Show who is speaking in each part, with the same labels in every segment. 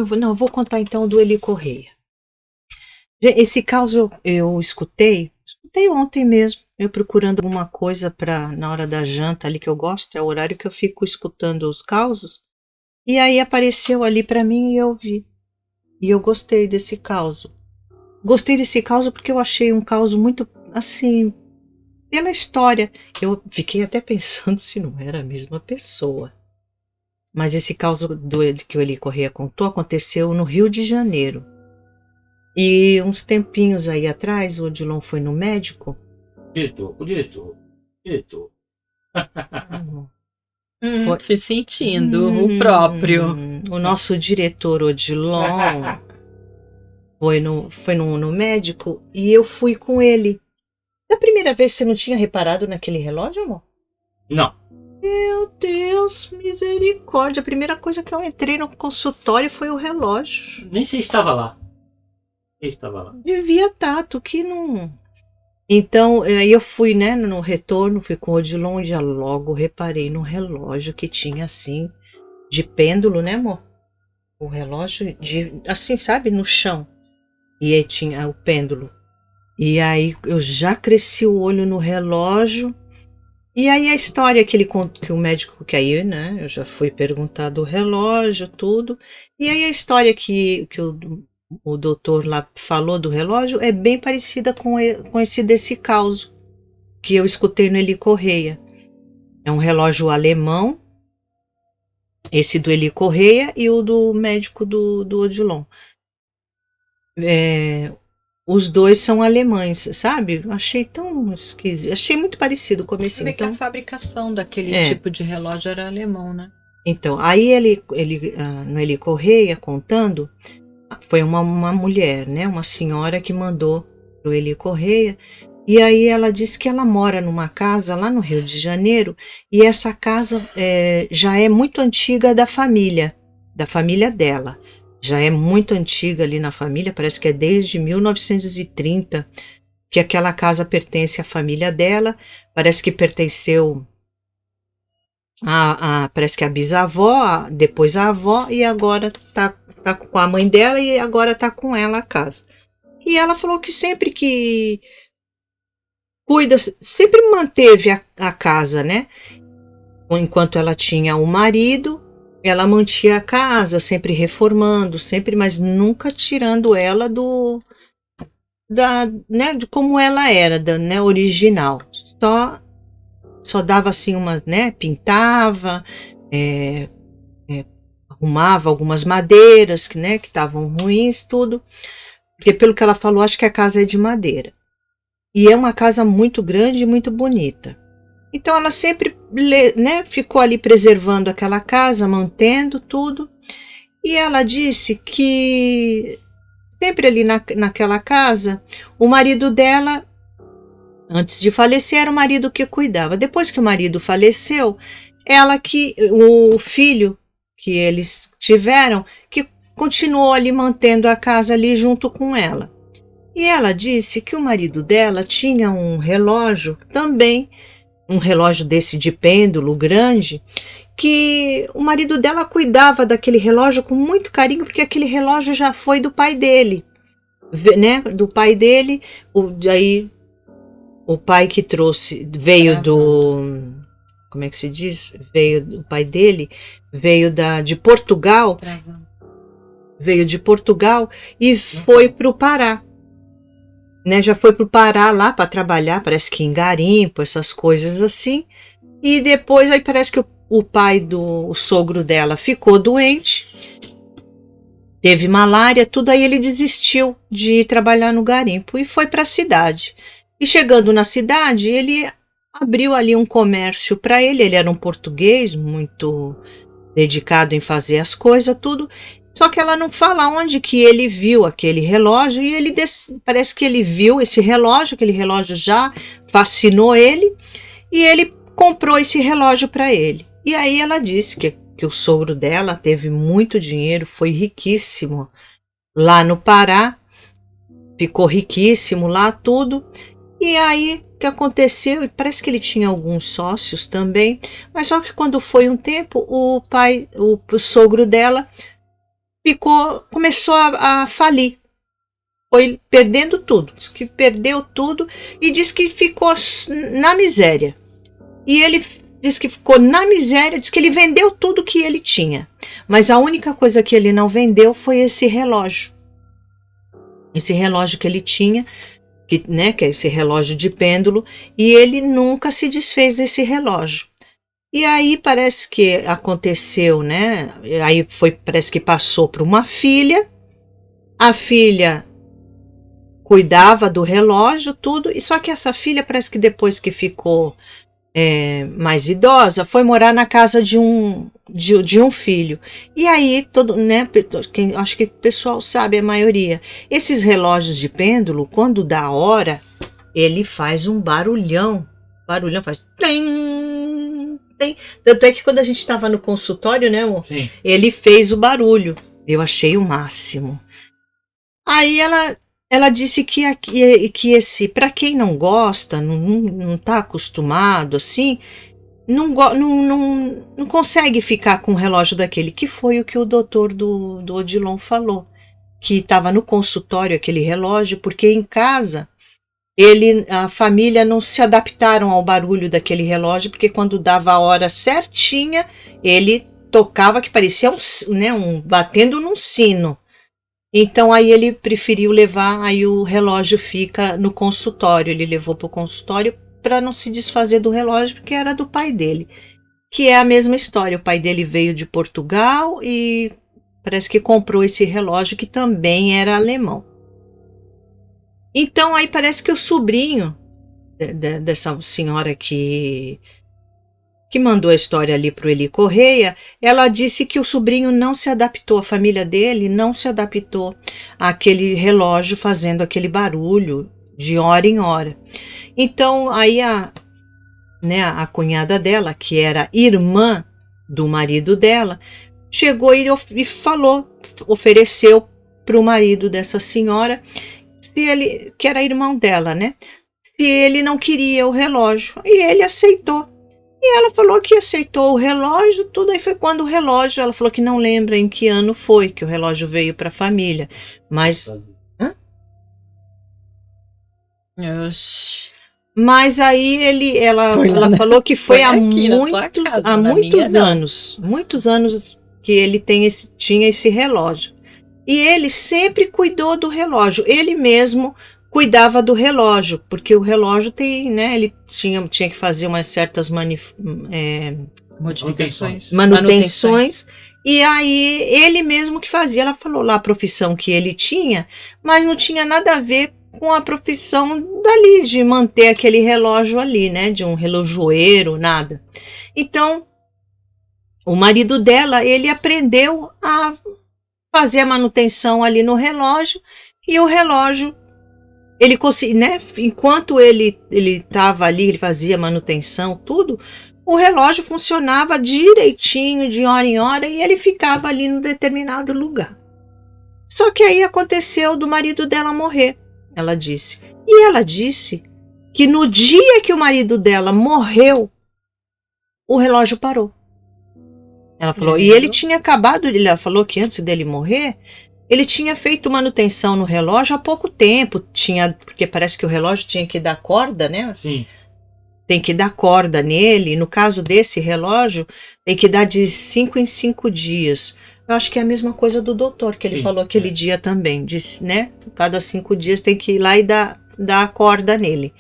Speaker 1: Então eu vou contar então do Eli Correia. Esse caso eu escutei ontem mesmo, eu procurando alguma coisa para na hora da janta ali que eu gosto, é o horário que eu fico escutando os causos, e aí apareceu ali para mim e eu vi. E eu gostei desse caso. Gostei desse caso porque eu achei um caso muito, assim, pela história. Eu fiquei até pensando se não era a mesma pessoa. Mas esse caso que o Eli Correia contou aconteceu no Rio de Janeiro. E uns tempinhos aí atrás, o Odilon foi no médico.
Speaker 2: Dito.
Speaker 1: Foi.
Speaker 3: Se sentindo o próprio.
Speaker 1: O nosso diretor Odilon foi no médico e eu fui com ele. Da primeira vez você não tinha reparado naquele relógio, amor?
Speaker 2: Não.
Speaker 1: Meu Deus, misericórdia. A primeira coisa que eu entrei no consultório foi o relógio.
Speaker 2: Nem sei se estava lá.
Speaker 1: Devia estar, tu que não... Então, aí eu fui, né, no retorno, fui com o Odilon e já logo reparei no relógio que tinha, assim, de pêndulo, né, amor? O relógio, assim, sabe, no chão. E aí tinha o pêndulo. E aí eu já cresci o olho no relógio. E aí a história que ele conta, que o médico, que aí, né, eu já fui perguntar do relógio, tudo. E aí a história que o doutor lá falou do relógio é bem parecida com esse desse caso que eu escutei no Eli Correia. É um relógio alemão, esse do Eli Correia e o do médico do Odilon. Os dois são alemães, sabe? Achei tão esquisito, achei muito parecido o comecinho.
Speaker 3: Então, que a fabricação daquele tipo de relógio era alemão, né?
Speaker 1: Então, aí ele no Eli Correia contando, foi uma mulher, né? Uma senhora que mandou pro Eli Correia. E aí ela disse que ela mora numa casa lá no Rio de Janeiro e essa casa já é muito antiga da família dela. Já é muito antiga ali na família, parece que é desde 1930 que aquela casa pertence à família dela, parece que pertenceu parece que a bisavó, depois a avó e agora tá com a mãe dela e agora tá com ela a casa. E ela falou que sempre que sempre manteve a casa, né? Enquanto ela tinha o marido, ela mantinha a casa, sempre reformando, mas nunca tirando ela né, de como ela era, né, original. Só dava assim umas, né, pintava, arrumava algumas madeiras que estavam ruins, tudo. Porque pelo que ela falou, acho que a casa é de madeira. E é uma casa muito grande e muito bonita. Então ela sempre, né, ficou ali preservando aquela casa, mantendo tudo. E ela disse que sempre ali naquela casa, o marido dela, antes de falecer, era o marido que cuidava. Depois que o marido faleceu, o filho que eles tiveram, que continuou ali mantendo a casa ali junto com ela. E ela disse que o marido dela tinha um relógio também, um relógio desse de pêndulo grande, que o marido dela cuidava daquele relógio com muito carinho, porque aquele relógio já foi do pai dele, né? Do pai dele, aí o pai que trouxe veio como é que se diz? O pai dele veio de Portugal, veio de Portugal e foi para o Pará. Né, já foi para o Pará lá para trabalhar, parece que em garimpo, essas coisas assim. E depois aí parece que o sogro dela ficou doente, teve malária, tudo, aí ele desistiu de ir trabalhar no garimpo e foi para a cidade. E chegando na cidade, ele abriu ali um comércio para ele era um português muito dedicado em fazer as coisas, tudo. Só que ela não fala onde que ele viu aquele relógio e parece que ele viu esse relógio, aquele relógio já fascinou ele e ele comprou esse relógio para ele. E aí ela disse que o sogro dela teve muito dinheiro, foi riquíssimo lá no Pará, ficou riquíssimo lá tudo. E aí o que aconteceu? Parece que ele tinha alguns sócios também, mas só que quando foi um tempo, o sogro dela começou a falir. Foi perdendo tudo. Diz que perdeu tudo e diz que ficou na miséria. E ele diz que ficou na miséria, diz que ele vendeu tudo que ele tinha. Mas a única coisa que ele não vendeu foi esse relógio. Esse relógio que ele tinha, que é esse relógio de pêndulo, e ele nunca se desfez desse relógio. E aí parece que aconteceu, né? Aí parece que passou para uma filha. A filha cuidava do relógio, tudo, e só que essa filha parece que depois que ficou mais idosa, foi morar na casa de um filho. E aí, acho que o pessoal sabe, a maioria, esses relógios de pêndulo, quando dá hora, ele faz um barulhão, faz tem. Tanto é que quando a gente estava no consultório, né, amor?
Speaker 2: Sim.
Speaker 1: Ele fez o barulho. Eu achei o máximo. Aí ela disse que esse, para quem não gosta, não está acostumado assim, não consegue ficar com um relógio daquele, que foi o que o doutor do Odilon falou, que estava no consultório aquele relógio, porque em casa a família não se adaptaram ao barulho daquele relógio, porque quando dava a hora certinha, ele tocava que parecia batendo num sino. Então aí ele preferiu levar, aí o relógio fica no consultório, ele levou para o consultório para não se desfazer do relógio, porque era do pai dele, que é a mesma história, o pai dele veio de Portugal e parece que comprou esse relógio que também era alemão. Então aí parece que o sobrinho dessa senhora que mandou a história ali para o Eli Correia, ela disse que o sobrinho não se adaptou, a família dele não se adaptou àquele relógio fazendo aquele barulho de hora em hora. Então aí a cunhada dela, que era irmã do marido dela, chegou e falou, ofereceu para o marido dessa senhora, que era irmão dela, né? Se ele não queria o relógio, e ele aceitou. E ela falou que aceitou o relógio, tudo. Aí foi quando o relógio, ela falou que não lembra em que ano foi que o relógio veio para a família. Mas. Mas aí ela falou que foi há muitos anos que ele tinha esse relógio. E ele sempre cuidou do relógio. Ele mesmo cuidava do relógio, porque o relógio tem, né? Ele tinha que fazer umas certas manutenções. E aí ele mesmo que fazia. Ela falou lá a profissão que ele tinha, mas não tinha nada a ver com a profissão dali, de manter aquele relógio ali, né? De um relojoeiro, nada. Então, o marido dela, ele aprendeu a fazer a manutenção ali no relógio, e o relógio, ele conseguia, né? Enquanto ele estava ali, ele fazia manutenção, tudo, o relógio funcionava direitinho, de hora em hora, e ele ficava ali num determinado lugar. Só que aí aconteceu do marido dela morrer, ela disse. E ela disse que no dia que o marido dela morreu, o relógio parou. Ela falou, e ele tinha acabado, ela falou que antes dele morrer, ele tinha feito manutenção no relógio há pouco tempo, porque parece que o relógio tinha que dar corda, né?
Speaker 2: Sim.
Speaker 1: Tem que dar corda nele, no caso desse relógio, tem que dar de 5 em 5 dias. Eu acho que é a mesma coisa do doutor, que ele falou aquele dia também, disse, né? Cada 5 dias tem que ir lá e dar a corda nele.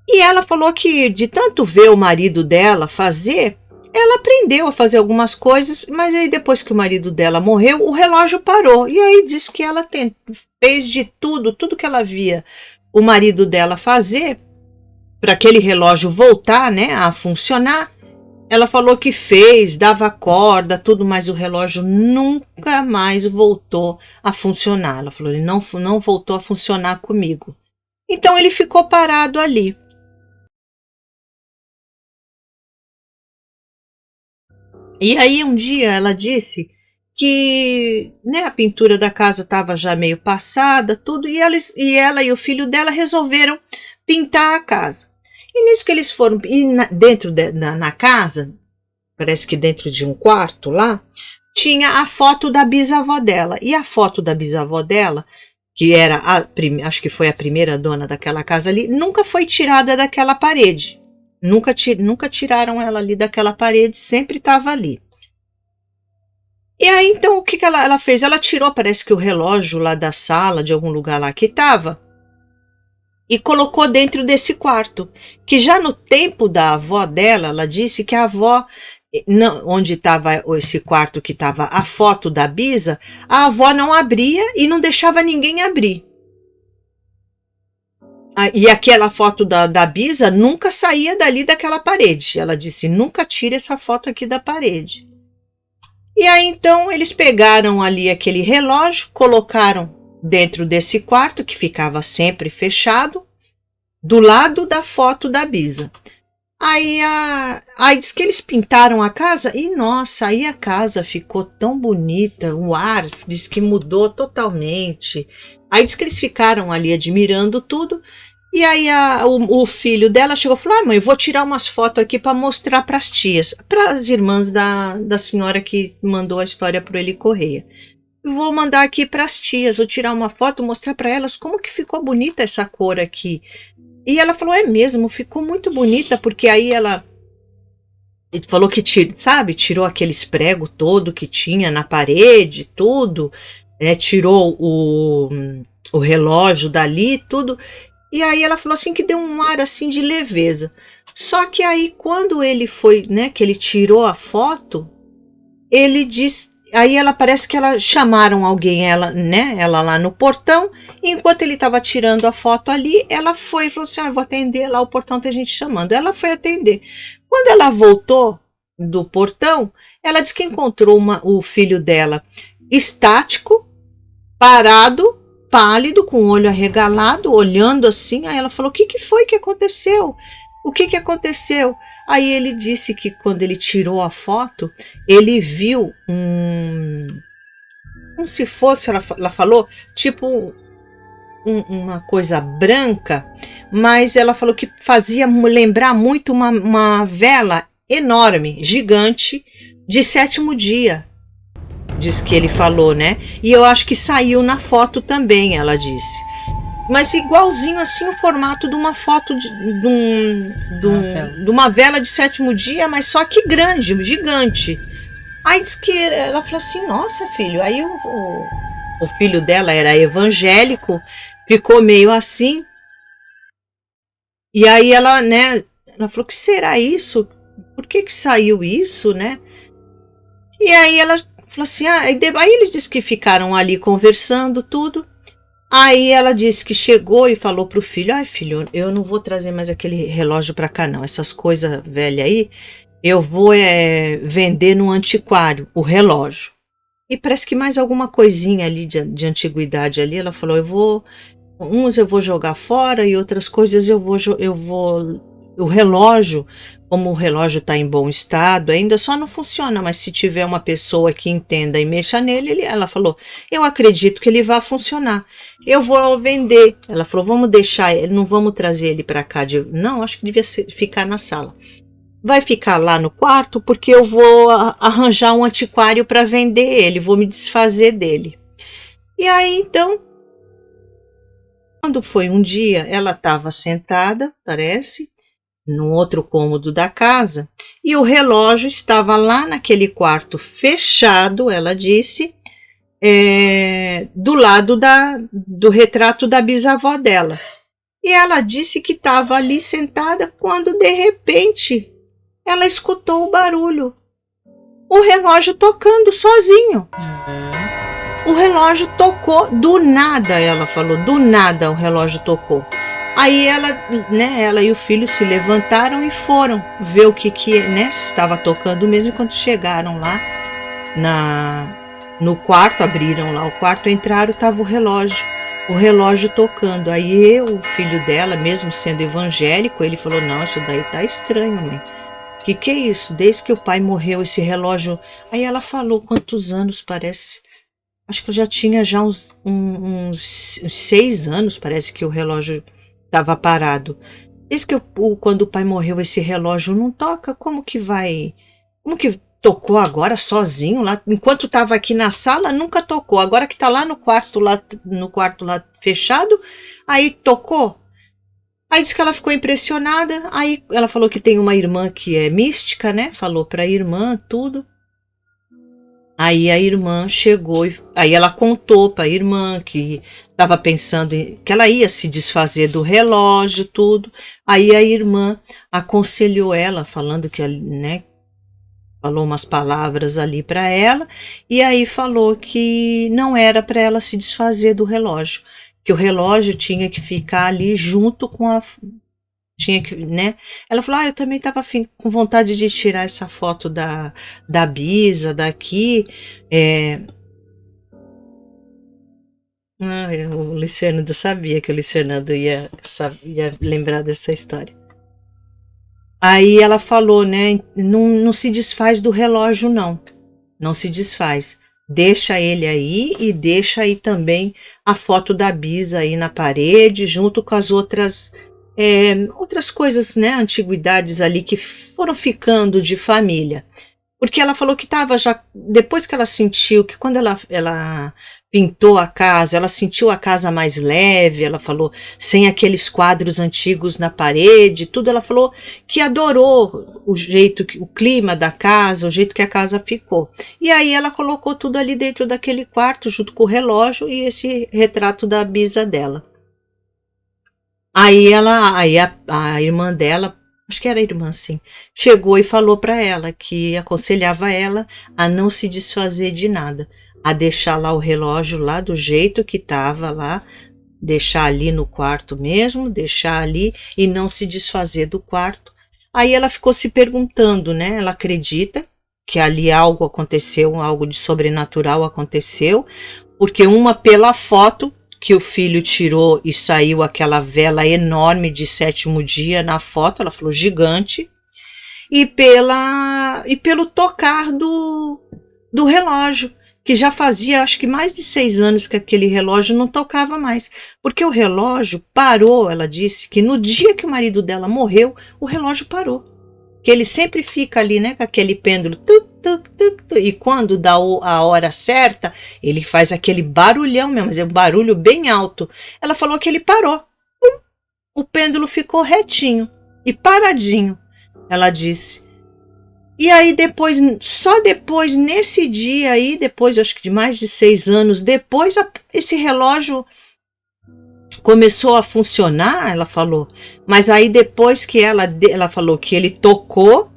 Speaker 1: E ela falou que de tanto ver o marido dela fazer, ela aprendeu a fazer algumas coisas, mas aí depois que o marido dela morreu, o relógio parou. E aí disse que ela fez de tudo que ela via o marido dela fazer para aquele relógio voltar, né, a funcionar. Ela falou que fez, dava corda, tudo, mas o relógio nunca mais voltou a funcionar. Ela falou, ele não voltou a funcionar comigo. Então ele ficou parado ali. E aí um dia ela disse que, né, a pintura da casa estava já meio passada, tudo, e ela e o filho dela resolveram pintar a casa. E nisso que eles foram, dentro na casa, parece que dentro de um quarto lá, tinha a foto da bisavó dela. E a foto da bisavó dela, que era acho que foi a primeira dona daquela casa ali, nunca foi tirada daquela parede. Nunca tiraram ela ali daquela parede, sempre estava ali. E aí, então, o que ela fez? Ela tirou, parece que o relógio lá da sala, de algum lugar lá que estava, e colocou dentro desse quarto. Que já no tempo da avó dela, ela disse que a avó, onde estava esse quarto que estava a foto da Bisa, a avó não abria e não deixava ninguém abrir. E aquela foto da Bisa nunca saía dali daquela parede. Ela disse, nunca tire essa foto aqui da parede. E aí, então, eles pegaram ali aquele relógio, colocaram dentro desse quarto, que ficava sempre fechado, do lado da foto da Bisa. Aí diz que eles pintaram a casa e, nossa, aí a casa ficou tão bonita, o ar diz que mudou totalmente. Aí diz que eles ficaram ali admirando tudo. E aí o filho dela chegou e falou, mãe, eu vou tirar umas fotos aqui para mostrar para as tias, para as irmãs da senhora que mandou a história para o Eli Correia. Eu vou mandar aqui para as tias, vou tirar uma foto, mostrar para elas como que ficou bonita essa cor aqui. E ela falou, é mesmo, ficou muito bonita, porque aí ela falou que, tirou aqueles pregos todo que tinha na parede, tudo, tirou o relógio dali, tudo. E aí ela falou assim que deu um ar assim de leveza. Só que aí quando ele foi, que ele tirou a foto, ele disse, aí ela parece que chamaram alguém, ela lá no portão, e enquanto ele estava tirando a foto ali, ela foi e falou assim, eu vou atender lá, o portão tem gente chamando. Ela foi atender. Quando ela voltou do portão, ela disse que encontrou o filho dela estático, parado, pálido, com o olho arregalado, olhando assim. Aí ela falou, o que foi que aconteceu? O que aconteceu? Aí ele disse que quando ele tirou a foto, ele viu como se fosse, ela falou, tipo uma coisa branca, mas ela falou que fazia lembrar muito uma vela enorme, gigante, de 7º dia. Diz que ele falou, E eu acho que saiu na foto também, ela disse. Mas igualzinho assim o formato de uma foto de uma vela de 7º dia, mas só que grande, gigante. Aí diz que ela falou assim, nossa, filho. Aí o filho dela era evangélico, ficou meio assim. E aí ela falou, que será isso? Por que saiu isso, E aí ela falou assim, aí eles dizem que ficaram ali conversando tudo. Aí ela disse que chegou e falou pro filho, filho, eu não vou trazer mais aquele relógio para cá não, essas coisas velhas aí, eu vou vender no antiquário, o relógio. E parece que mais alguma coisinha ali de antiguidade ali, ela falou, uns eu vou jogar fora e outras coisas eu vou o relógio, como o relógio está em bom estado, ainda só não funciona, mas se tiver uma pessoa que entenda e mexa nele, ela falou, eu acredito que ele vai funcionar. Eu vou vender. Ela falou, vamos deixar, não vamos trazer ele para cá. Não, acho que devia ficar na sala. Vai ficar lá no quarto porque eu vou arranjar um antiquário para vender ele, vou me desfazer dele. E aí, então, quando foi um dia, ela estava sentada, parece, no outro cômodo da casa, e o relógio estava lá naquele quarto fechado, ela disse, do lado do retrato da bisavó dela. E ela disse que estava ali sentada quando, de repente, ela escutou o barulho. O relógio tocando sozinho. O relógio tocou do nada, ela falou, do nada o relógio tocou. Aí ela e o filho se levantaram e foram ver o que estava tocando mesmo. Quando chegaram lá no quarto, abriram lá o quarto, entraram, estava o relógio tocando. Aí o filho dela, mesmo sendo evangélico, ele falou, não, isso daí tá estranho, mãe. Que é isso? Desde que o pai morreu, esse relógio... Aí ela falou quantos anos, parece... Acho que eu já tinha uns 6 anos, parece que o relógio estava parado. Desde que quando o pai morreu, esse relógio não toca, como que tocou agora sozinho lá, enquanto estava aqui na sala nunca tocou, agora que está lá no quarto lá fechado, aí tocou. Aí disse que ela ficou impressionada, aí ela falou que tem uma irmã que é mística, né? Falou para a irmã tudo. Aí a irmã chegou, aí ela contou para a irmã que estava pensando que ela ia se desfazer do relógio, tudo. Aí a irmã aconselhou ela, falando que, né, falou umas palavras ali para ela, e aí falou que não era para ela se desfazer do relógio, que o relógio tinha que ficar ali junto com a... Tinha que, né? Ela falou, eu também estava com vontade de tirar essa foto da Bisa daqui. O Luiz Fernando sabia que o Luiz Fernando ia lembrar dessa história. Aí ela falou, né? Não se desfaz do relógio, não. Não se desfaz. Deixa ele aí e deixa aí também a foto da Bisa aí na parede, junto com as outras coisas, né? Antiguidades ali que foram ficando de família. Porque ela falou que estava já... Depois que ela sentiu que quando ela pintou a casa, ela sentiu a casa mais leve, ela falou, sem aqueles quadros antigos na parede, tudo, ela falou que adorou o jeito, o clima da casa, o jeito que a casa ficou. E aí ela colocou tudo ali dentro daquele quarto, junto com o relógio e esse retrato da Bisa dela. Aí a irmã dela, acho que era a irmã, sim, chegou e falou para ela que aconselhava ela a não se desfazer de nada, a deixar lá o relógio lá do jeito que estava lá, deixar ali no quarto mesmo, deixar ali e não se desfazer do quarto. Aí ela ficou se perguntando, né? Ela acredita que ali algo aconteceu, algo de sobrenatural aconteceu, porque pela foto que o filho tirou e saiu aquela vela enorme de 7º dia na foto, ela falou gigante, e pelo tocar do relógio, que já fazia acho que mais de 6 anos que aquele relógio não tocava mais, porque o relógio parou, ela disse que no dia que o marido dela morreu, o relógio parou. Que ele sempre fica ali, né, com aquele pêndulo, tuc, tuc, tuc, tuc, e quando dá a hora certa, ele faz aquele barulhão mesmo, mas é um barulho bem alto. Ela falou que ele parou. O pêndulo ficou retinho e paradinho, ela disse. E aí depois, só depois, nesse dia aí, depois acho que de mais de 6 anos depois, esse relógio começou a funcionar, ela falou, mas aí depois que ela falou que ele tocou,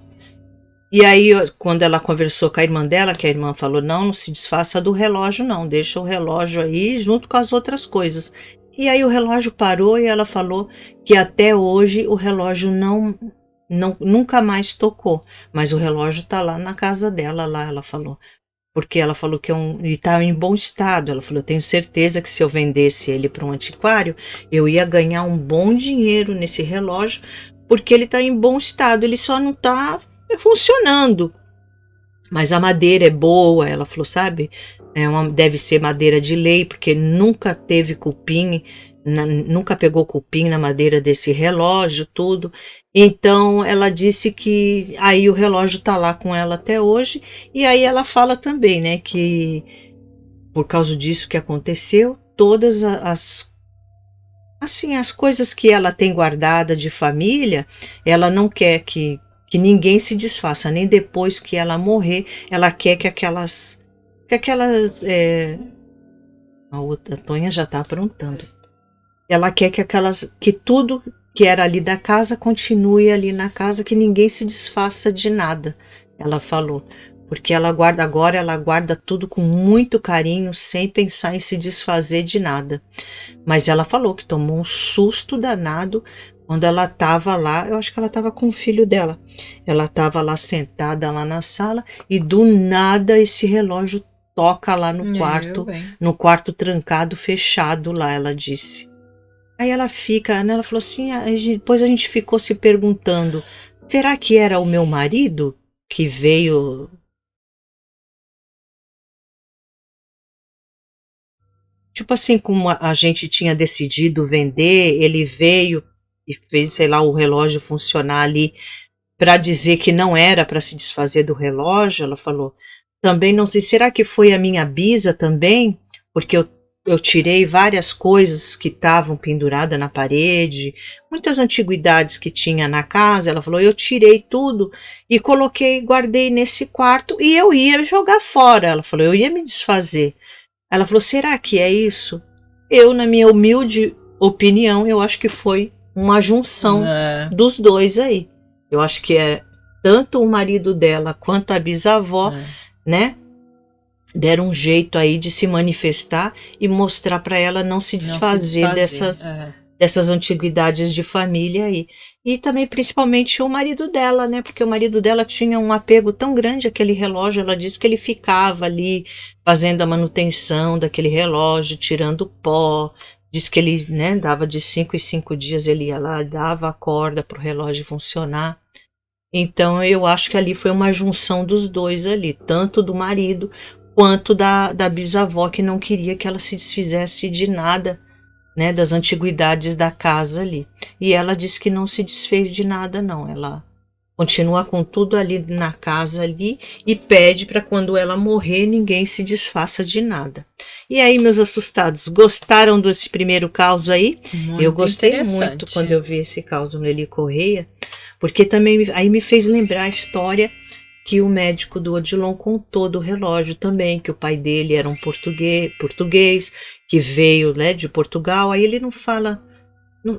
Speaker 1: e aí quando ela conversou com a irmã dela, que a irmã falou, não se desfaça do relógio não, deixa o relógio aí junto com as outras coisas. E aí o relógio parou e ela falou que até hoje o relógio nunca mais tocou, mas o relógio tá lá na casa dela, lá ela falou. Porque ela falou que estava em bom estado. Ela falou, eu tenho certeza que se eu vendesse ele para um antiquário, eu ia ganhar um bom dinheiro nesse relógio, porque ele está em bom estado, ele só não está funcionando. Mas a madeira é boa, ela falou, sabe? Deve ser madeira de lei, porque nunca teve cupim, nunca pegou cupim na madeira desse relógio, tudo. Então ela disse que aí o relógio está lá com ela até hoje, e aí ela fala também, né, que por causa disso que aconteceu, todas as coisas que ela tem guardada de família, ela não quer que ninguém se desfaça, nem depois que ela morrer, ela quer que aquelas a outra Tonha já está aprontando. Ela quer que tudo que era ali da casa continue ali na casa, que ninguém se desfaça de nada, ela falou, porque ela guarda tudo com muito carinho, sem pensar em se desfazer de nada. Mas ela falou que tomou um susto danado quando ela estava lá, eu acho que ela estava com o filho dela, ela estava lá sentada lá na sala e do nada esse relógio toca lá no quarto trancado, fechado lá, ela disse. Aí ela falou assim, depois a gente ficou se perguntando, será que era o meu marido que veio? Tipo assim, como a gente tinha decidido vender, ele veio e fez, sei lá, o relógio funcionar ali para dizer que não era para se desfazer do relógio. Ela falou, também não sei, será que foi a minha bisa também? Porque eu tirei várias coisas que estavam penduradas na parede, muitas antiguidades que tinha na casa. Ela falou, eu tirei tudo e coloquei, guardei nesse quarto e eu ia jogar fora. Ela falou, eu ia me desfazer. Ela falou, será que é isso? Eu, na minha humilde opinião, eu acho que foi uma junção dos dois aí. Eu acho que é tanto o marido dela quanto a bisavó, né? Deram um jeito aí de se manifestar e mostrar para ela não se desfazer, dessas antiguidades de família aí. E também principalmente o marido dela, né? Porque o marido dela tinha um apego tão grande àquele relógio. Ela disse que ele ficava ali fazendo a manutenção daquele relógio, tirando pó. Diz que ele, né, dava de 5 em 5 dias, ele ia lá, dava a corda para o relógio funcionar. Então eu acho que ali foi uma junção dos dois ali, tanto do marido quanto da bisavó, que não queria que ela se desfizesse de nada, né, das antiguidades da casa ali. E ela disse que não se desfez de nada não, ela continua com tudo ali na casa ali e pede para quando ela morrer ninguém se desfaça de nada. E aí, meus assustados, gostaram desse primeiro caos aí?
Speaker 3: Muito
Speaker 1: eu gostei muito quando eu vi esse caos no Eli Correia, porque também aí me fez lembrar a história que o médico do Odilon contou do relógio também, que o pai dele era um português que veio, né, de Portugal. Aí ele não fala,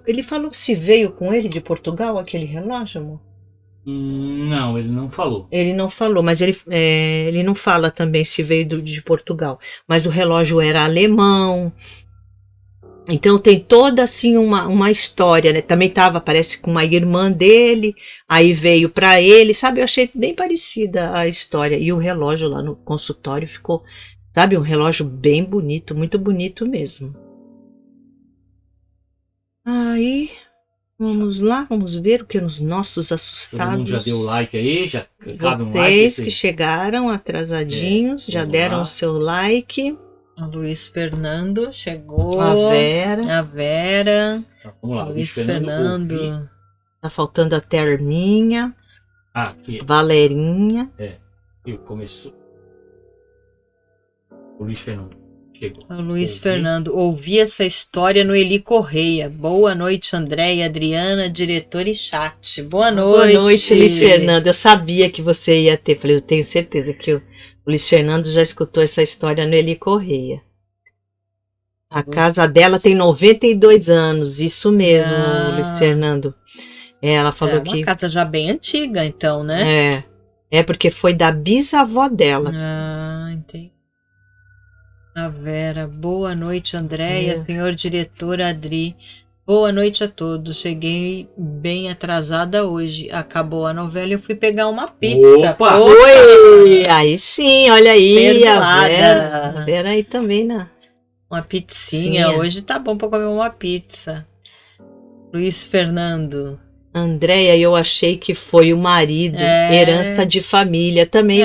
Speaker 1: ele falou se veio com ele de Portugal aquele relógio, amor?
Speaker 2: Não, ele não falou.
Speaker 1: Ele não falou, mas ele não fala também se veio de Portugal. Mas o relógio era alemão. Então tem toda assim uma história, né? Também parece com uma irmã dele, aí veio para ele, sabe? Eu achei bem parecida a história. E o relógio lá no consultório ficou, sabe? Um relógio bem bonito, muito bonito mesmo. Aí... vamos lá, vamos ver o que os nossos assustados...
Speaker 2: Todo mundo já deu like aí? Já cabe um like?
Speaker 1: Vocês que chegaram atrasadinhos, já deram o seu like.
Speaker 3: O Luiz Fernando chegou.
Speaker 1: A Vera.
Speaker 2: Tá, vamos lá,
Speaker 3: Luiz Fernando.
Speaker 1: Tá faltando a Terminha.
Speaker 2: Aqui.
Speaker 1: Valerinha.
Speaker 2: E começou. O Luiz Fernando.
Speaker 3: O Luiz Fernando, ouvi essa história no Eli Correia. Boa noite, Andréia, Adriana, diretor e chat. Boa noite.
Speaker 1: Boa noite, Luiz Fernando. Eu sabia que você ia ter. Falei, eu tenho certeza que o Luiz Fernando já escutou essa história no Eli Correia. A casa dela tem 92 anos, isso mesmo, Luiz Fernando. Ela falou que...
Speaker 3: uma casa já bem antiga, então, né?
Speaker 1: É porque foi da bisavó dela.
Speaker 3: Entendi. A Vera, boa noite, Andréia, senhor diretor Adri. Boa noite a todos. Cheguei bem atrasada hoje. Acabou a novela e eu fui pegar uma pizza.
Speaker 2: Opa!
Speaker 1: Oi! Aí sim, olha aí.
Speaker 3: Perdoada.
Speaker 1: A Vera aí também, né?
Speaker 3: Uma pizzinha.
Speaker 1: Sim.
Speaker 3: Hoje tá bom pra comer uma pizza. Luiz Fernando.
Speaker 1: Andréia, eu achei que foi o marido, herança de família também.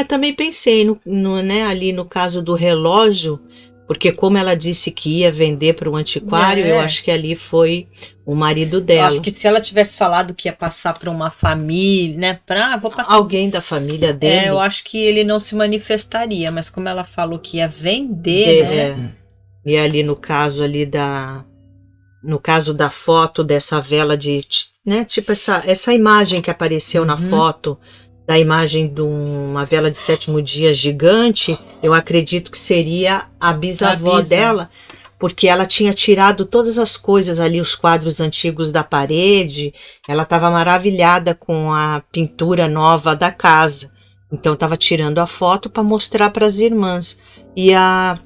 Speaker 1: Também pensei né, ali no caso do relógio, porque como ela disse que ia vender para o antiquário, eu acho que ali foi o marido dela.
Speaker 3: Eu acho que se ela tivesse falado que ia passar para uma família, né, vou passar
Speaker 1: alguém da família dele.
Speaker 3: Eu acho que ele não se manifestaria, mas como ela falou que ia vender, né?
Speaker 1: E ali no caso ali no caso da foto dessa vela né, tipo essa imagem que apareceu na foto, da imagem de uma vela de 7º dia gigante, eu acredito que seria a bisavó dela, porque ela tinha tirado todas as coisas ali, os quadros antigos da parede, ela estava maravilhada com a pintura nova da casa, então estava tirando a foto para mostrar para as irmãs. E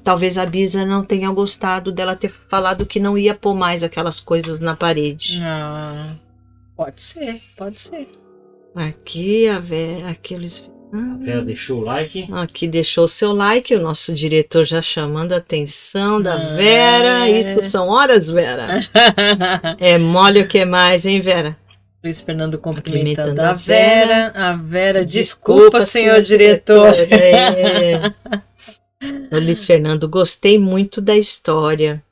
Speaker 1: talvez a Bisa não tenha gostado dela ter falado que não ia pôr mais aquelas coisas na parede.
Speaker 3: Pode ser, pode ser.
Speaker 1: Aqui a Vera, aqueles...
Speaker 2: A Vera deixou o like.
Speaker 1: Aqui deixou o seu like, o nosso diretor já chamando a atenção da Vera. Isso são horas, Vera. É mole o que mais, hein, Vera?
Speaker 3: Luiz Fernando cumprimentando a Vera. A Vera, desculpa senhor diretor.
Speaker 1: O Luiz Fernando, gostei muito da história.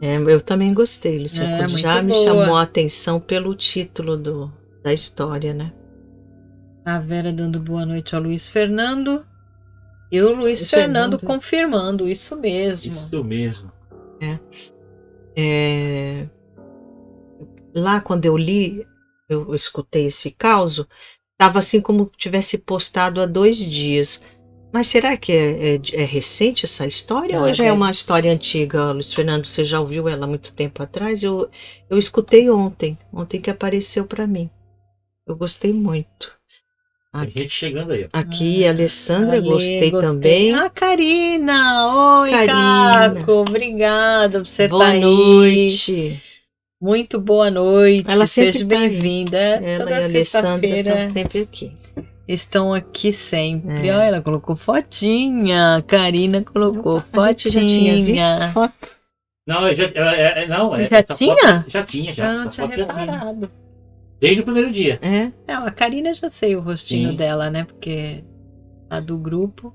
Speaker 1: Eu também gostei, Luiz Fernando. Já me chamou a atenção pelo título da história, né?
Speaker 3: A Vera dando boa noite ao Luiz Fernando. E o Luiz
Speaker 1: Luiz
Speaker 3: Fernando
Speaker 1: Fernando.
Speaker 3: confirmando, isso mesmo.
Speaker 2: Isso mesmo.
Speaker 1: Lá quando eu li, eu escutei esse caso, estava assim como tivesse postado há 2 dias. Mas será que é recente essa história ou já é
Speaker 3: deve-
Speaker 1: uma história antiga, Luiz Fernando? Você já ouviu ela há muito tempo atrás? Eu escutei ontem que apareceu para mim. Eu gostei muito.
Speaker 2: Tem gente chegando aí, ó.
Speaker 1: Aqui, a Alessandra,
Speaker 3: Ale,
Speaker 1: gostei também.
Speaker 3: Ah, Karina! Oi,
Speaker 1: Karina.
Speaker 3: Caco! Obrigada por você
Speaker 1: Boa
Speaker 3: estar aí.
Speaker 1: noite.
Speaker 3: Muito boa noite.
Speaker 1: Ela sempre
Speaker 3: Seja
Speaker 1: tá aí.
Speaker 3: bem-vinda.
Speaker 1: Ela e
Speaker 3: Toda
Speaker 1: a Alessandra
Speaker 3: sexta-feira
Speaker 1: estão sempre aqui.
Speaker 3: estão aqui sempre.
Speaker 1: É.
Speaker 3: Olha, ela colocou fotinha. A Karina colocou
Speaker 1: A gente já tinha visto
Speaker 3: fotinha.
Speaker 1: foto.
Speaker 2: Não, não,
Speaker 3: Já
Speaker 2: essa
Speaker 3: tinha?
Speaker 2: foto já tinha, já.
Speaker 3: Eu não
Speaker 2: Essa
Speaker 3: tinha
Speaker 2: foto já tinha.
Speaker 3: reparado.
Speaker 2: Desde o primeiro dia.
Speaker 3: A Karina já sei o rostinho
Speaker 2: Sim.
Speaker 3: dela, né? Porque a do grupo.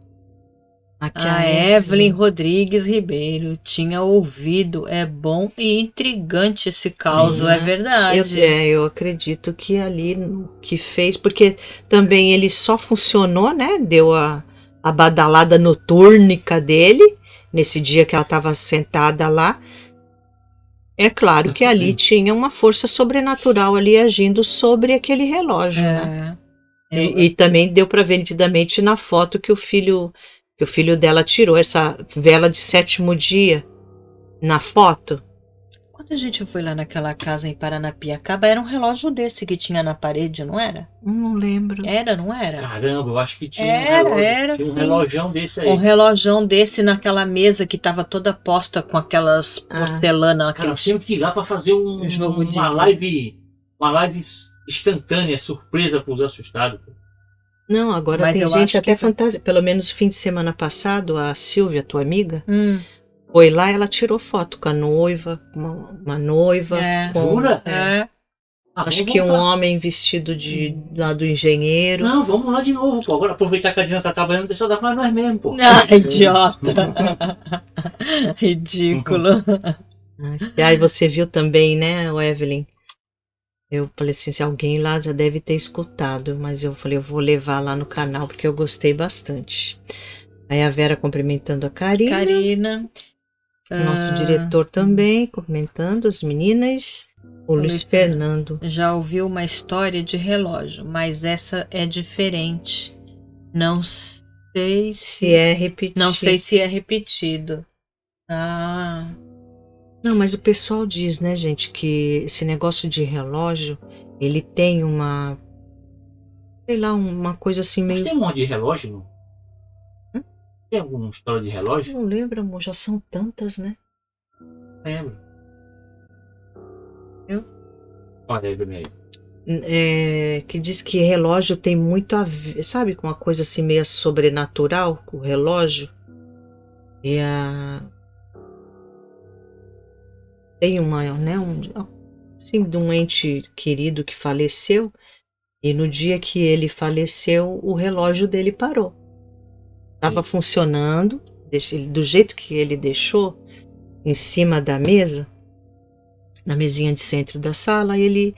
Speaker 1: Aqui
Speaker 3: A Evelyn Rodrigues Ribeiro tinha ouvido. É bom e intrigante esse caos,
Speaker 2: Sim,
Speaker 3: é
Speaker 1: né?
Speaker 3: verdade.
Speaker 1: Eu acredito que ali no que fez, porque também ele só funcionou, né? Deu a badalada notúrnica dele, nesse dia que ela estava sentada lá. É claro que ali tinha uma força sobrenatural ali agindo sobre aquele relógio, né? E também deu para ver nitidamente na foto que o filho dela tirou essa vela de 7º dia na foto.
Speaker 3: Quando a gente foi lá naquela casa em Paranapiacaba, era um relógio desse que tinha na parede, não era?
Speaker 1: Não lembro.
Speaker 3: Era, não era?
Speaker 2: Caramba, eu acho que tinha
Speaker 3: Era,
Speaker 2: tinha um
Speaker 3: sim.
Speaker 2: relógio desse aí.
Speaker 3: Um relógio desse naquela mesa que tava toda posta com aquelas porcelana,
Speaker 2: Cara, eu
Speaker 3: aqueles...
Speaker 2: tenho que ir lá pra fazer
Speaker 3: Jogo de-
Speaker 2: uma live instantânea, surpresa pros assustados.
Speaker 1: Não, agora
Speaker 3: Mas
Speaker 1: tem
Speaker 3: eu
Speaker 1: gente
Speaker 3: acho
Speaker 1: até
Speaker 3: que-
Speaker 1: fantasia. Pelo menos fim de semana passado, a Silvia, tua amiga,
Speaker 3: Hum,
Speaker 1: foi lá e ela tirou foto com a noiva, uma noiva.
Speaker 3: É.
Speaker 1: Com,
Speaker 2: Jura?
Speaker 3: é.
Speaker 2: Ah,
Speaker 1: acho
Speaker 2: vamos
Speaker 1: que um
Speaker 2: voltar.
Speaker 1: homem vestido lá do engenheiro.
Speaker 2: Não, vamos lá de novo, pô. Agora aproveitar que a Diana tá trabalhando, deixa eu dar pra nós mesmo, pô.
Speaker 3: Ah, idiota. Ridículo.
Speaker 1: E aí você viu também, né, o Evelyn? Eu falei assim, se alguém lá já deve ter escutado, mas eu falei, eu vou levar lá no canal porque eu gostei bastante. Aí a Vera cumprimentando a Karina. O nosso diretor também cumprimentando as meninas. O Luiz Fernando.
Speaker 3: Já ouviu uma história de relógio, mas essa é diferente. Não sei
Speaker 1: Se é repetido.
Speaker 3: Não sei se é repetido. Ah,
Speaker 1: Não, mas o pessoal diz, né, gente, que esse negócio de relógio, ele tem uma, sei lá, uma coisa assim
Speaker 2: Mas
Speaker 1: meio...
Speaker 2: tem um monte de relógio, não? Tem alguma história de relógio?
Speaker 1: Não lembro, amor, já são tantas, né?
Speaker 2: Lembro.
Speaker 1: Eu?
Speaker 2: Olha aí, Bruno.
Speaker 1: Que diz que relógio tem muito a ver, sabe, com uma coisa assim meio sobrenatural, o relógio. E tem uma, né, assim, de um ente querido que faleceu, e no dia que ele faleceu, o relógio dele parou. Estava funcionando, do jeito que ele deixou, em cima da mesa, na mesinha de centro da sala, ele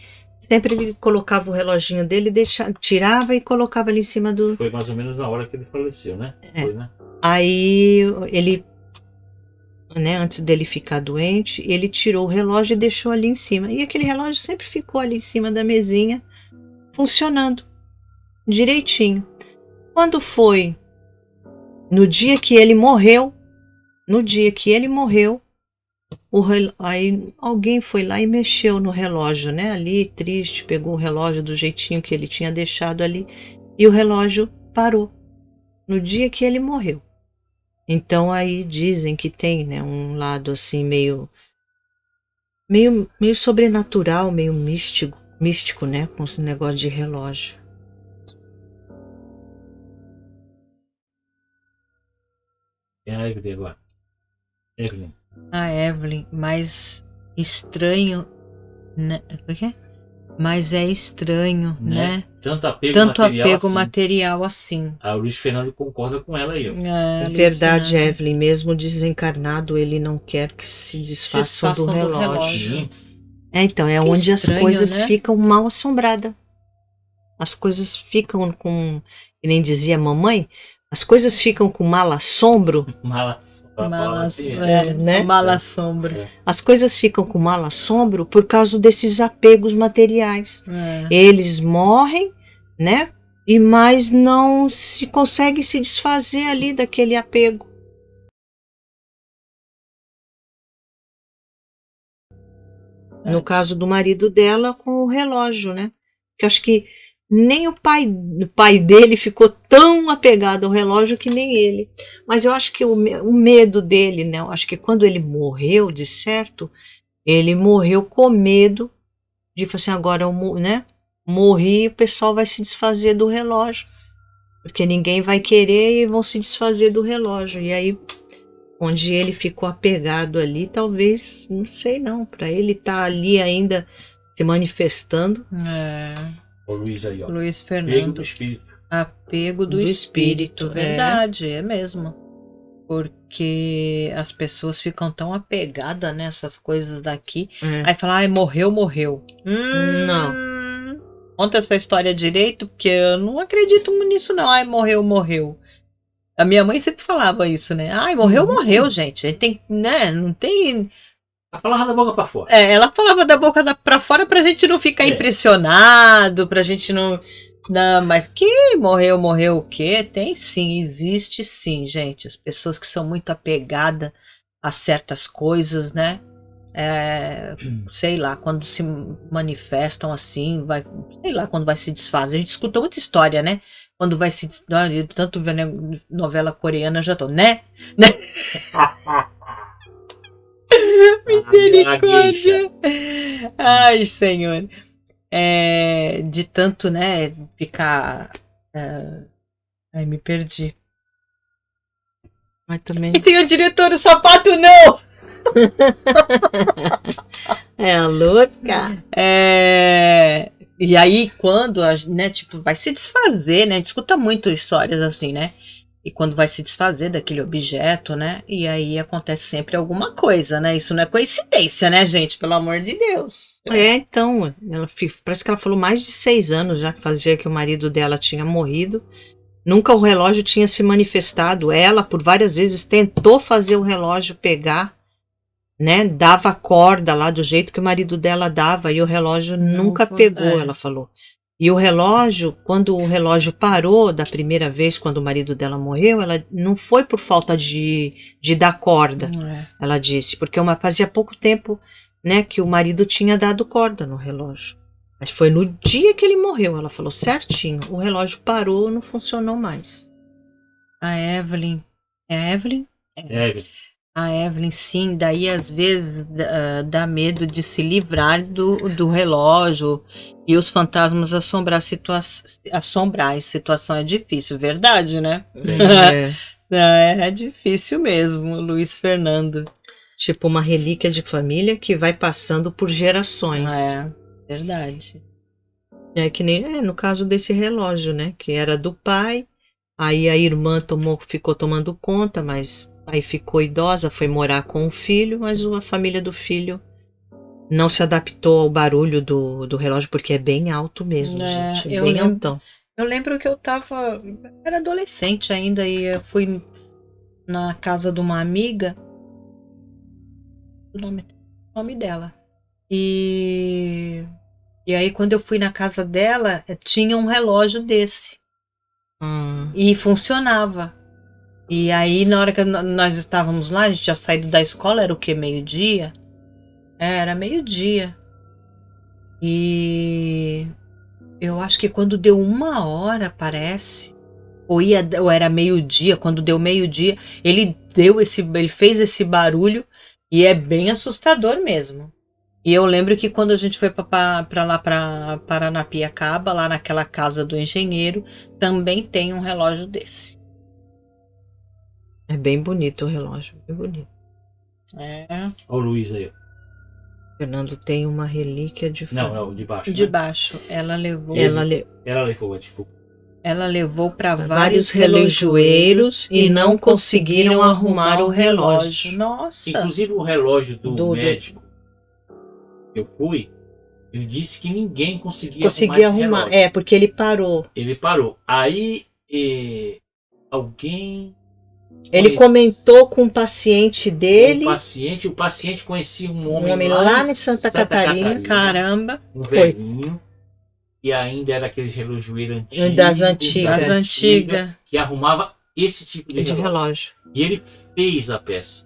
Speaker 1: colocava o reloginho dele, tirava e colocava ali em cima do...
Speaker 2: Foi mais ou menos na hora que ele faleceu, né? Foi, né?
Speaker 1: Aí ele, né, antes dele ficar doente, ele tirou o relógio e deixou ali em cima. E aquele relógio sempre ficou ali em cima da mesinha, funcionando direitinho. Quando foi no dia que ele morreu, aí alguém foi lá e mexeu no relógio, né? Ali, triste, pegou o relógio do jeitinho que ele tinha deixado ali e o relógio parou no dia que ele morreu. Então aí dizem que tem, né, um lado assim meio sobrenatural, meio místico, né, com esse negócio de relógio.
Speaker 2: É a Evelyn agora. Evelyn.
Speaker 3: A Evelyn, mas estranho, né? O que é? Mas é estranho, né?
Speaker 2: Tanto apego
Speaker 3: material assim.
Speaker 2: Ah, o Luiz Fernando concorda com ela aí. Ó.
Speaker 1: É verdade, Evelyn, mesmo desencarnado, ele não quer que se desfaçam do relógio. Então, é onde as coisas ficam mal assombradas. as coisas ficam com, que nem dizia a mamãe, as coisas ficam com mal assombro, né?
Speaker 3: Mala sombra.
Speaker 1: As coisas ficam com mal assombro por causa desses apegos materiais. Eles morrem, né? E mais não se consegue se desfazer ali daquele apego. No caso do marido dela com o relógio, né? Que eu acho que nem o pai dele ficou tão apegado ao relógio que nem ele. Mas eu acho que o medo dele, né? Eu acho que quando ele morreu, de certo, ele morreu com medo de falar assim, agora eu morri e o pessoal vai se desfazer do relógio. Porque ninguém vai querer e vão se desfazer do relógio. E aí, onde ele ficou apegado ali, talvez, não sei não, para ele estar ali ainda se manifestando.
Speaker 2: O Luiz aí, ó.
Speaker 3: Luiz Fernando.
Speaker 2: Apego do espírito.
Speaker 3: Apego do espírito. Verdade, é mesmo. Porque as pessoas ficam tão apegadas nessas coisas daqui. Aí fala, ai, morreu.
Speaker 1: Não.
Speaker 3: Conta essa história direito, porque eu não acredito nisso não. Ai, morreu. A minha mãe sempre falava isso, né? Ai, morreu, gente. A gente tem, né? Não tem...
Speaker 2: Ela falava da boca pra fora.
Speaker 3: Ela falava da boca pra fora pra gente não ficar impressionado, pra gente não... Não, mas que morreu o quê? Tem sim, existe sim, gente. As pessoas que são muito apegadas a certas coisas, né? Sei lá, quando se manifestam assim, sei lá, quando vai se desfazer. A gente escuta muita história, né? Quando vai se... Tanto ver novela coreana, já tô, né? Misericórdia. Ai, Senhor. De tanto, né, ficar... Ai, me perdi.
Speaker 1: Mas também...
Speaker 3: Senhor diretor, o sapato não!
Speaker 1: É louca.
Speaker 3: E aí, quando, né, tipo, vai se desfazer, né? A gente escuta muito histórias assim, né? E quando vai se desfazer daquele objeto, né? E aí acontece sempre alguma coisa, né? Isso não é coincidência, né, gente? Pelo amor de Deus.
Speaker 1: Então, parece que ela falou mais de 6 anos já que fazia que o marido dela tinha morrido. Nunca o relógio tinha se manifestado. Ela, por várias vezes, tentou fazer o relógio pegar, né? Dava corda lá do jeito que o marido dela dava e o relógio nunca pegou, ela falou. E o relógio, quando o relógio parou da primeira vez, quando o marido dela morreu, ela não foi por falta de dar corda, ela disse, porque fazia pouco tempo, né, que o marido tinha dado corda no relógio. Mas foi no dia que ele morreu, ela falou certinho, o relógio parou, não funcionou mais.
Speaker 3: A Evelyn, é a Evelyn?
Speaker 2: Evelyn.
Speaker 3: A Evelyn, sim, daí às vezes dá medo de se livrar do relógio e os fantasmas assombrar a situação é difícil, verdade, né? É difícil mesmo, Luiz Fernando.
Speaker 1: Tipo uma relíquia de família que vai passando por gerações.
Speaker 3: Verdade.
Speaker 1: É que nem no caso desse relógio, né? Que era do pai, aí a irmã ficou tomando conta, mas aí ficou idosa, foi morar com o filho, mas a família do filho não se adaptou ao barulho do relógio, porque é bem alto mesmo, gente. Bem altão.
Speaker 3: Eu lembro que eu era adolescente ainda e eu fui na casa de uma amiga, o nome dela. E aí quando eu fui na casa dela, tinha um relógio desse. E funcionava. E aí, na hora que nós estávamos lá, a gente tinha saído da escola, era o quê? Meio-dia? Era meio-dia. E eu acho que quando deu 1 hora, parece, ou era meio-dia, quando deu meio-dia, ele fez esse barulho e é bem assustador mesmo. E eu lembro que quando a gente foi para lá, para Paranapiacaba, lá naquela casa do engenheiro, também tem um relógio desse.
Speaker 1: É bem bonito o relógio, bem bonito.
Speaker 2: Olha o Luiz aí.
Speaker 1: Fernando tem uma relíquia de...
Speaker 2: Não, de baixo.
Speaker 3: De baixo. Ela levou...
Speaker 2: desculpa.
Speaker 3: Ela levou para
Speaker 1: vários relojoeiros e não conseguiram arrumar o relógio.
Speaker 3: Nossa!
Speaker 2: Inclusive o relógio do médico que eu fui, Ele disse que ninguém conseguia
Speaker 1: Conseguia
Speaker 2: arrumar esse
Speaker 1: arrumar.
Speaker 2: relógio.
Speaker 1: É, porque ele parou.
Speaker 2: Ele parou. Aí alguém
Speaker 1: Ele comentou com o paciente dele,
Speaker 2: o paciente conhecia um
Speaker 1: um
Speaker 2: homem
Speaker 1: homem
Speaker 2: lá
Speaker 1: lá
Speaker 2: em
Speaker 1: em Santa Catarina.
Speaker 3: Caramba.
Speaker 2: um
Speaker 1: Foi.
Speaker 2: velhinho, e ainda era aquele relojoeiro antigo,
Speaker 1: Das antigas.
Speaker 3: Das antigas.
Speaker 2: que arrumava esse tipo de
Speaker 1: de
Speaker 2: relógio.
Speaker 1: relógio.
Speaker 2: E ele fez a peça.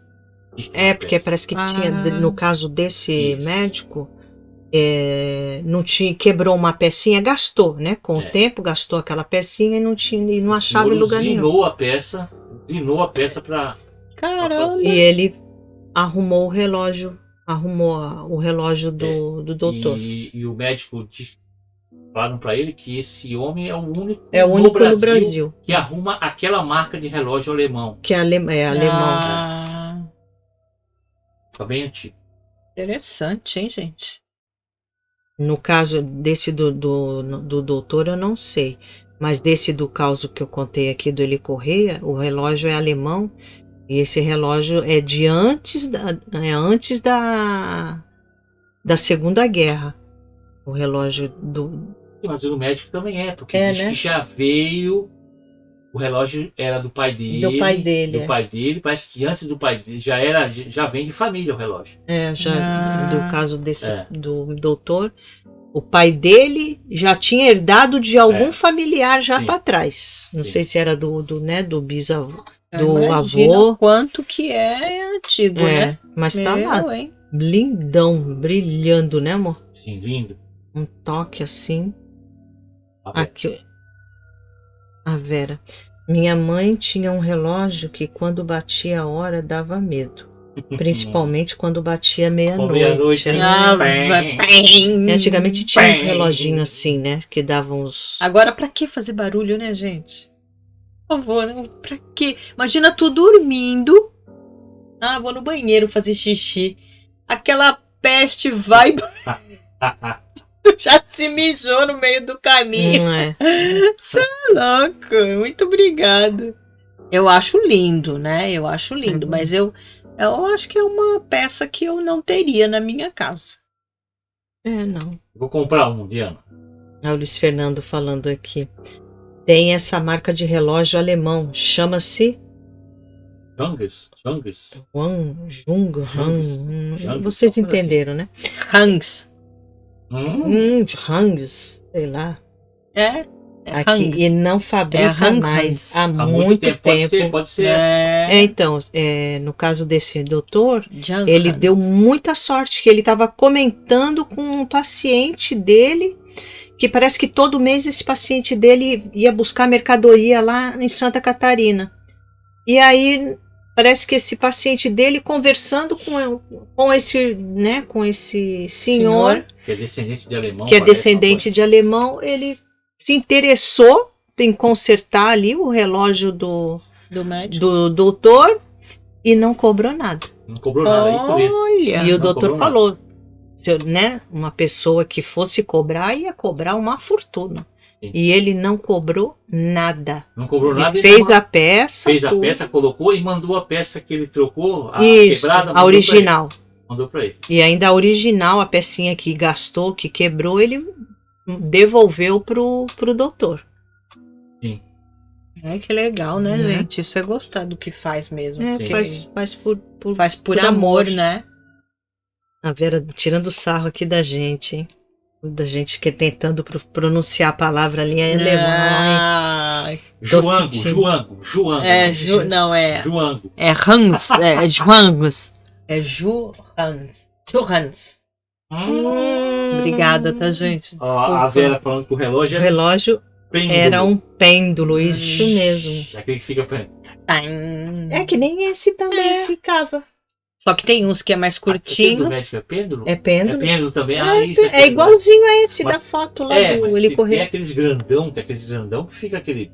Speaker 1: É, porque parece que tinha, no caso desse
Speaker 2: Isso.
Speaker 1: médico, não tinha, quebrou uma pecinha, gastou, né? Com o tempo, gastou aquela pecinha e não achava em lugar nenhum.
Speaker 2: Usinou a peça para.
Speaker 3: Caramba.
Speaker 1: E ele arrumou o relógio do doutor.
Speaker 2: E o médico falaram para ele que esse homem é o único,
Speaker 1: no Brasil
Speaker 2: que arruma aquela marca de relógio alemão.
Speaker 1: Que é alemão.
Speaker 2: Tá bem antigo.
Speaker 3: Interessante, hein, gente?
Speaker 1: No caso desse do doutor, eu não sei. Mas desse do caso que eu contei aqui do Eli Correia, o relógio é alemão. E esse relógio é de antes da Segunda Guerra. O relógio do...
Speaker 2: Mas o médico também porque diz
Speaker 1: né?
Speaker 2: que já veio... O relógio era do pai dele.
Speaker 1: Do pai dele.
Speaker 2: Do pai dele. Parece que antes do pai dele já vem de família o relógio.
Speaker 1: Do caso do doutor, o pai dele já tinha herdado de algum familiar já para trás. Não sei se era do bisavô, do avô.
Speaker 3: Quanto que é antigo, né?
Speaker 1: Mas tá lá, hein? Lindão, brilhando, né, amor?
Speaker 2: Sim, lindo.
Speaker 1: Um toque assim. Aqui, a Vera. Minha mãe tinha um relógio que quando batia a hora dava medo. Principalmente quando batia meia-noite. Antigamente tinha uns reloginhos assim, né? Que davam uns...
Speaker 3: Agora pra que fazer barulho, né, gente? Por favor, né? Pra quê? Imagina tu dormindo. Vou no banheiro fazer xixi. Aquela peste vai... Tu já se mijou no meio do caminho.
Speaker 1: Não é?
Speaker 3: Você é louco. Muito obrigado. Eu acho lindo, né? Eu acho lindo. Mas eu acho que é uma peça que eu não teria na minha casa.
Speaker 1: Não.
Speaker 2: Vou comprar um, Diana.
Speaker 1: O Luiz Fernando falando aqui. Tem essa marca de relógio alemão. Chama-se...
Speaker 2: Jungs.
Speaker 1: Vocês entenderam, né?
Speaker 3: Hangs.
Speaker 1: Hangs, sei lá. Aqui,
Speaker 3: Hangs.
Speaker 1: e não fabrica mais há muito tempo.
Speaker 2: Pode ser.
Speaker 1: Então, no caso desse doutor, ele deu muita sorte, que ele estava comentando com um paciente dele, que parece que todo mês esse paciente dele ia buscar mercadoria lá em Santa Catarina. E aí parece que esse paciente dele, conversando com esse senhor,
Speaker 2: que é descendente de
Speaker 1: alemão, ele se interessou em consertar ali o relógio do doutor e não cobrou nada.
Speaker 2: Não cobrou nada, é isso mesmo.
Speaker 1: E o doutor falou, uma pessoa que fosse cobrar ia cobrar uma fortuna. Sim. E ele não cobrou nada.
Speaker 2: Não cobrou nada.
Speaker 1: Ele fez a peça.
Speaker 2: Fez a peça, colocou e mandou a peça que ele trocou,
Speaker 1: quebrada. A original.
Speaker 2: Mandou para ele.
Speaker 1: E ainda a original, a pecinha que gastou, que quebrou, ele devolveu pro doutor.
Speaker 2: Sim.
Speaker 3: Que legal, né, gente? Isso é gostar do que faz mesmo.
Speaker 1: Faz por
Speaker 3: amor, né?
Speaker 1: A Vera tirando sarro aqui da gente, hein? Da gente que tentando pronunciar a palavra ali em alemão.
Speaker 2: Joango.
Speaker 3: Não, é...
Speaker 2: Joango.
Speaker 3: É Hans, Joangos. É Johans. Obrigada, tá, gente?
Speaker 2: A Vera falando que o relógio
Speaker 1: era um pêndulo, isso mesmo.
Speaker 2: Aquele que fica...
Speaker 1: É que nem esse também ficava.
Speaker 3: Só que tem uns que é mais curtinho.
Speaker 2: É pêndulo?
Speaker 1: É pêndulo.
Speaker 2: É pêndulo também.
Speaker 1: É igualzinho a esse da foto lá do Eli Correia.
Speaker 2: Tem aqueles grandão que fica aquele...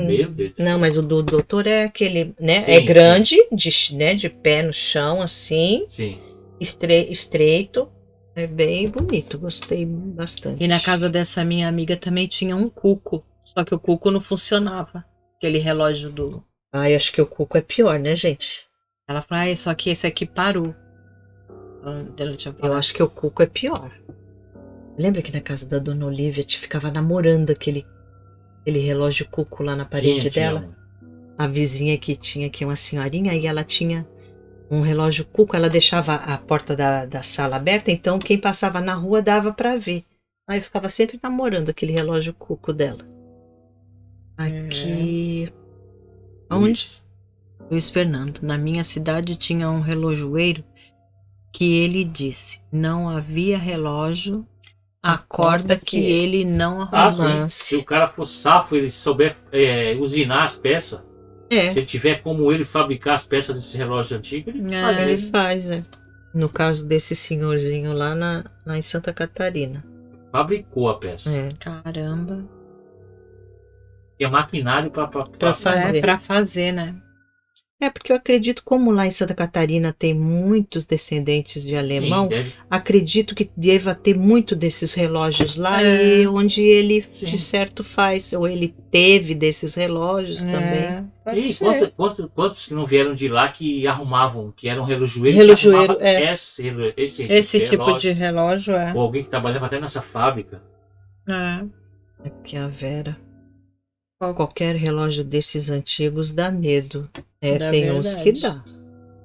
Speaker 1: Meu Deus. Não, mas o do doutor é aquele, né? Sim, é grande, de pé no chão, assim.
Speaker 2: Sim.
Speaker 1: Estreito. É bem bonito, gostei bastante.
Speaker 3: E na casa dessa minha amiga também tinha um cuco. Só que o cuco não funcionava. Aquele relógio do...
Speaker 1: Acho que o cuco é pior, né, gente?
Speaker 3: Ela falou, só que esse aqui parou.
Speaker 1: Eu acho que o cuco é pior. Lembra que na casa da Dona Olívia te ficava namorando aquele relógio cuco lá na parede dela? A vizinha que tinha aqui, uma senhorinha, e ela tinha um relógio cuco, ela deixava a porta da sala aberta, então quem passava na rua dava para ver. Aí eu ficava sempre namorando aquele relógio cuco dela. Aqui. Onde? Luiz Fernando. Na minha cidade tinha um relojoeiro que ele disse: não havia relógio, acorda que ele não arrumasse.
Speaker 2: Se o cara for safo, ele souber usinar as peças, se ele tiver como ele fabricar as peças desse relógio antigo, ele
Speaker 1: faz. No caso desse senhorzinho lá em Santa Catarina.
Speaker 2: Fabricou a peça.
Speaker 3: Caramba.
Speaker 2: Tinha maquinário para
Speaker 1: fazer.
Speaker 3: Para fazer, né?
Speaker 1: Porque eu acredito, como lá em Santa Catarina tem muitos descendentes de alemão, acredito que deva ter muito desses relógios lá, e onde ele de certo faz, ou ele teve desses relógios também.
Speaker 2: E quantos que não vieram de lá que arrumavam, que eram relojoeiros, esse tipo de relógio, ou alguém que trabalhava até nessa fábrica.
Speaker 1: Aqui a Vera. Qualquer relógio desses antigos dá medo. Tem uns que dá.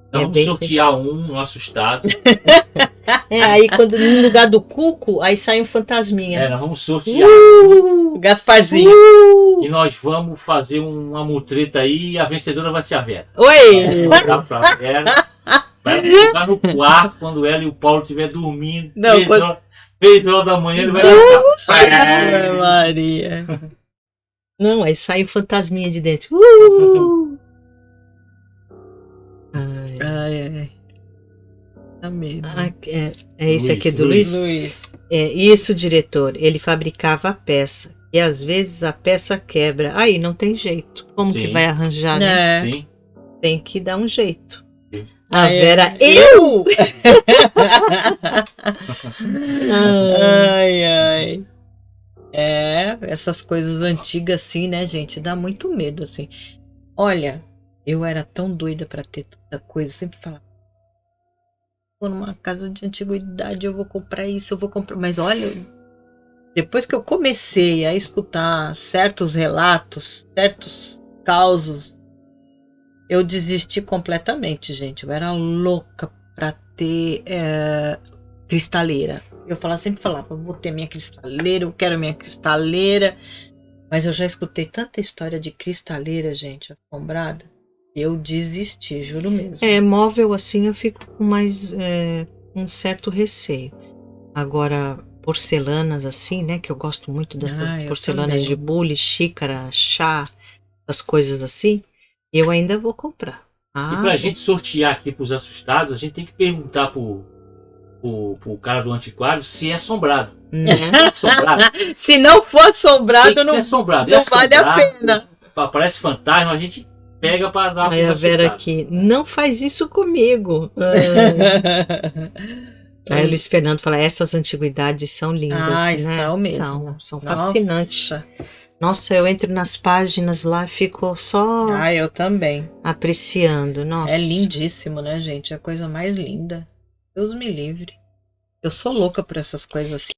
Speaker 2: Vamos sortear um no assustado.
Speaker 1: Aí quando no lugar do cuco, aí sai um fantasminha.
Speaker 2: Nós vamos sortear.
Speaker 1: Gasparzinho.
Speaker 2: E nós vamos fazer uma mutreta aí, e a vencedora vai ser a Vera.
Speaker 1: Oi!
Speaker 2: Vai dar pra Vera. Vai ficar no quarto quando ela e o Paulo estiver dormindo. 3 horas da manhã ele vai
Speaker 3: lá. Maria.
Speaker 1: Não, aí sai o fantasminha de dentro.
Speaker 3: Ai. Dá medo.
Speaker 1: Esse aqui do Luiz? Isso, diretor. Ele fabricava a peça. E às vezes a peça quebra. Aí não tem jeito. Como que vai arranjar, né?
Speaker 2: Sim.
Speaker 1: Tem que dar um jeito.
Speaker 2: Sim.
Speaker 1: A Vera, eu!
Speaker 3: Ai. Essas coisas antigas assim, né, gente? Dá muito medo, assim. Olha, eu era tão doida pra ter tanta coisa. Eu sempre falava, vou numa casa de antiguidade, eu vou comprar isso, eu vou comprar. Mas olha, depois que eu comecei a escutar certos relatos, certos causos, eu desisti completamente, gente. Eu era louca pra ter cristaleira. Eu sempre falava, vou ter minha cristaleira, eu quero minha cristaleira. Mas eu já escutei tanta história de cristaleira, gente, assombrada. Eu desisti, juro mesmo.
Speaker 1: Móvel assim eu fico com mais um certo receio. Agora, porcelanas assim, né, que eu gosto muito dessas porcelanas de bule, xícara, chá, as coisas assim, eu ainda vou comprar.
Speaker 2: E pra gente sortear aqui pros assustados, a gente tem que perguntar pro cara do antiquário se é assombrado.
Speaker 3: Se não for assombrado, não vale a pena.
Speaker 2: Parece fantasma, a gente pega para dar
Speaker 1: a Vera aqui, não faz isso comigo. Aí o Luiz Fernando fala, essas antiguidades são lindas, né?
Speaker 3: São mesmo.
Speaker 1: São fascinantes. Nossa, eu entro nas páginas lá e fico só
Speaker 3: eu também
Speaker 1: apreciando. Nossa.
Speaker 3: É lindíssimo, né, gente? É a coisa mais linda. Deus me livre. Eu sou louca por essas coisas assim.